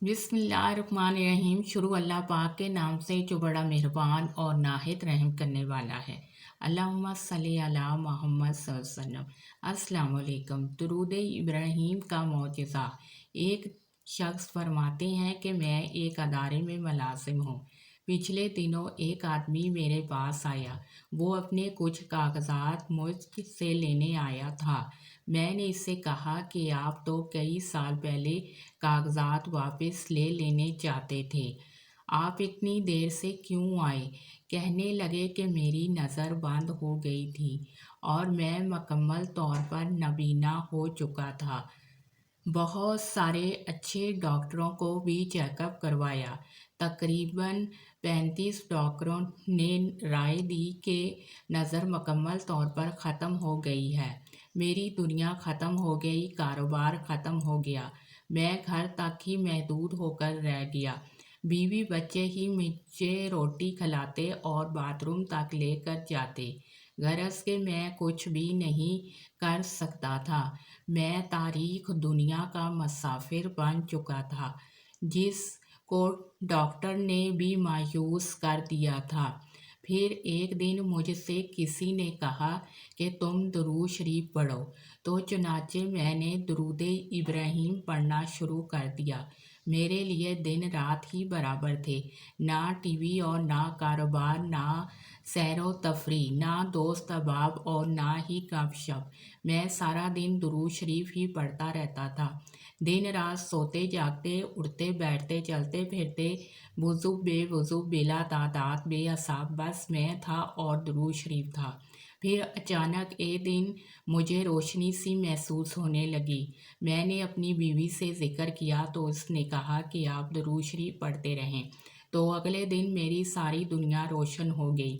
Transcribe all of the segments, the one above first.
बिस्मिल्लाहिर्रहमानिर्रहीम। शुरू अल्लाह पाक के नाम से जो बड़ा मेहरबान और नाहित रहम करने वाला है। अल्लाहुम्मा सल्ली अला मोहम्मद सल्लल्लाहु अलैहि वसल्लम। अस्सलाम वालेकुम। दुरूद इब्राहीम का मौजज़ा। एक शख्स फरमाते हैं कि मैं एक अदारे में मुलाजिम हूँ। पिछले दिनों एक आदमी मेरे पास आया। वो अपने कुछ कागजात मुझसे लेने आया था। मैंने इससे कहा कि आप तो कई साल पहले कागजात वापस ले लेने चाहते थे, आप इतनी देर से क्यों आए? कहने लगे कि मेरी नज़र बंद हो गई थी और मैं मुकम्मल तौर पर नबीना हो चुका था। बहुत सारे अच्छे डॉक्टरों को भी चेकअप करवाया। तकरीबन 35 डॉक्टरों ने राय दी कि नज़र मुकम्मल तौर पर ख़त्म हो गई है। मेरी दुनिया ख़त्म हो गई, कारोबार ख़त्म हो गया। मैं घर तक ही महदूद होकर रह गया। बीवी बच्चे ही मुझे रोटी खिलाते और बाथरूम तक लेकर जाते। गरज के मैं कुछ भी नहीं कर सकता था। मैं तारीख दुनिया का मुसाफिर बन चुका था, जिसको डॉक्टर ने भी मायूस कर दिया था। फिर एक दिन मुझसे किसी ने कहा कि तुम दुरूद शरीफ पढ़ो, तो चुनाचे मैंने दुरूद इब्राहीम पढ़ना शुरू कर दिया। मेरे लिए दिन रात ही बराबर थे। ना टीवी और ना कारोबार, ना सैरो तफरी, ना दोस्त अहबाब और ना ही गपशप। मैं सारा दिन दुरूद शरीफ ही पढ़ता रहता था। दिन रात सोते जागते, उठते बैठते, चलते फिरते, वुज़ू बेवुज़ू, बिला तादाद बेहिसाब, बस मैं था और दुरूद शरीफ था। फिर अचानक एक दिन मुझे रोशनी सी महसूस होने लगी। मैंने अपनी बीवी से जिक्र किया तो उसने कहा कि आप दुरूद शरीफ पढ़ते रहें। तो अगले दिन मेरी सारी दुनिया रोशन हो गई।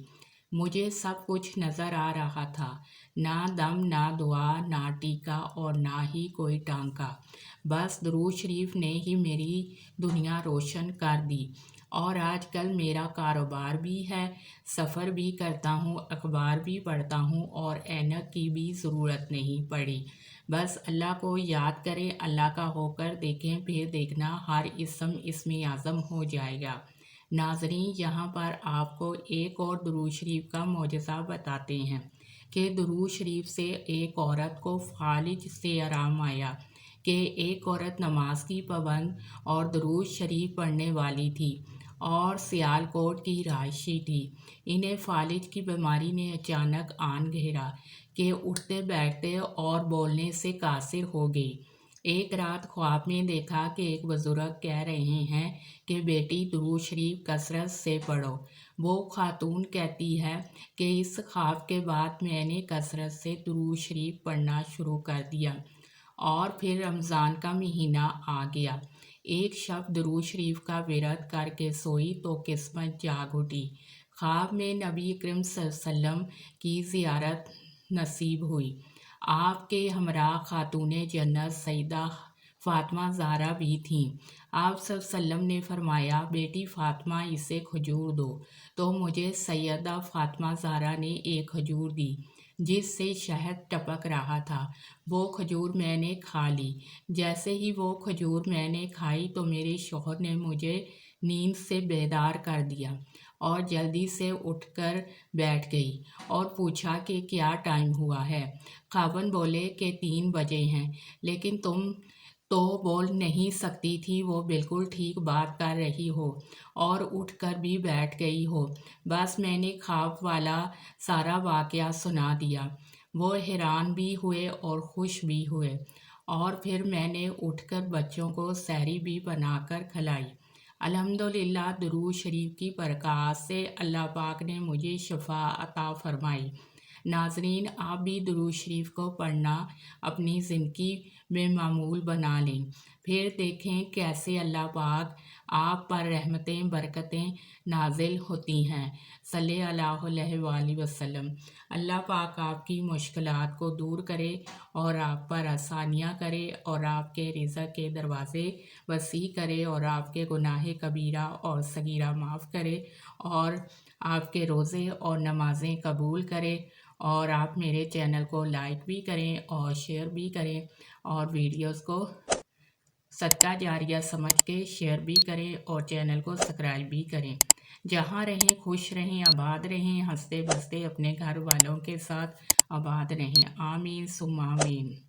मुझे सब कुछ नज़र आ रहा था। ना दम, ना दुआ, ना टीका और ना ही कोई टांका। बस दुरूद शरीफ ने ही मेरी दुनिया रोशन कर दी। और आजकल मेरा कारोबार भी है, सफ़र भी करता हूँ, अखबार भी पढ़ता हूँ और ऐनक की भी ज़रूरत नहीं पड़ी। बस अल्लाह को याद करें, अल्लाह का होकर देखें, फिर देखना हर इसमें आज़म हो जाएगा। नाज़रीन, यहाँ पर आपको एक और दुरूद शरीफ का मौजज़ा बताते हैं कि दुरूद शरीफ से एक औरत को फालिज से आराम आया कि एक औरत नमाज की पाबंद और दुरूद शरीफ पढ़ने वाली थी और सियालकोट की रहायशी थी। इन्हें फालिज की बीमारी ने अचानक आन घेरा कि उठते बैठते और बोलने से कासिर हो गई। एक रात ख्वाब में देखा कि एक बुज़ुर्ग कह रहे हैं कि बेटी दुरूद शरीफ कसरत से पढ़ो। वो खातून कहती है कि इस ख्वाब के बाद मैंने कसरत से दुरूद शरीफ पढ़ना शुरू कर दिया और फिर रमज़ान का महीना आ गया। एक शब दुरूद शरीफ का विरद करके सोई तो किस्मत जाग उठी। ख्वाब में नबी करीम सल्लल्लाहु अलैहि वसल्लम की ज़ियारत नसीब हुई। आपके हमरा खातूने जन्नत सईदा फ़ातिमा ज़हरा भी थीं। आप सल्लल्लाहु अलैहि वसल्लम ने फरमाया, बेटी फ़ातिमा इसे खजूर दो। तो मुझे सैयदा फ़ातिमा ज़हरा ने एक खजूर दी जिससे शहद टपक रहा था। वो खजूर मैंने खा ली। जैसे ही वो खजूर मैंने खाई तो मेरे शौहर ने मुझे नींद से बेदार कर दिया और जल्दी से उठकर बैठ गई और पूछा कि क्या टाइम हुआ है। खावंद बोले कि 3 बजे हैं, लेकिन तुम तो बोल नहीं सकती थी। वो बिल्कुल ठीक बात कर रही हो और उठकर भी बैठ गई हो। बस मैंने ख्वाब वाला सारा वाकया सुना दिया। वो हैरान भी हुए और खुश भी हुए और फिर मैंने उठकर बच्चों को सहरी भी बनाकर खिलाई। अल्हम्दुलिल्लाह, दुरूद शरीफ की बरक़ात से अल्लाह पाक ने मुझे शफ़ा अता फ़रमाई। नाज़रीन, आप भी दुरूद शरीफ को पढ़ना अपनी ज़िंदगी में मामूल बना लें। फिर देखें कैसे अल्लाह पाक आप पर रहमतें बरकतें नाजिल होती हैं। सल्लल्लाहु अलैहि वसल्लम। अल्लाह पाक आपकी मुश्किलात को दूर करे और आप पर आसानियाँ करे और आपके रिज़्क़ के दरवाज़े वसी करे और आपके गुनाह कबीरा और सगीरा माफ़ करे और आपके रोज़े और नमाज़ें कबूल करे। और आप मेरे चैनल को लाइक भी करें और शेयर भी करें और वीडियोस को صدقہ جاریہ سمجھ کے شیئر بھی کریں اور چینل کو سبسکرائب بھی کریں۔ جہاں رہیں خوش رہیں، آباد رہیں، ہنستے بستے اپنے گھر والوں کے ساتھ آباد رہیں۔ آمین ثم آمین۔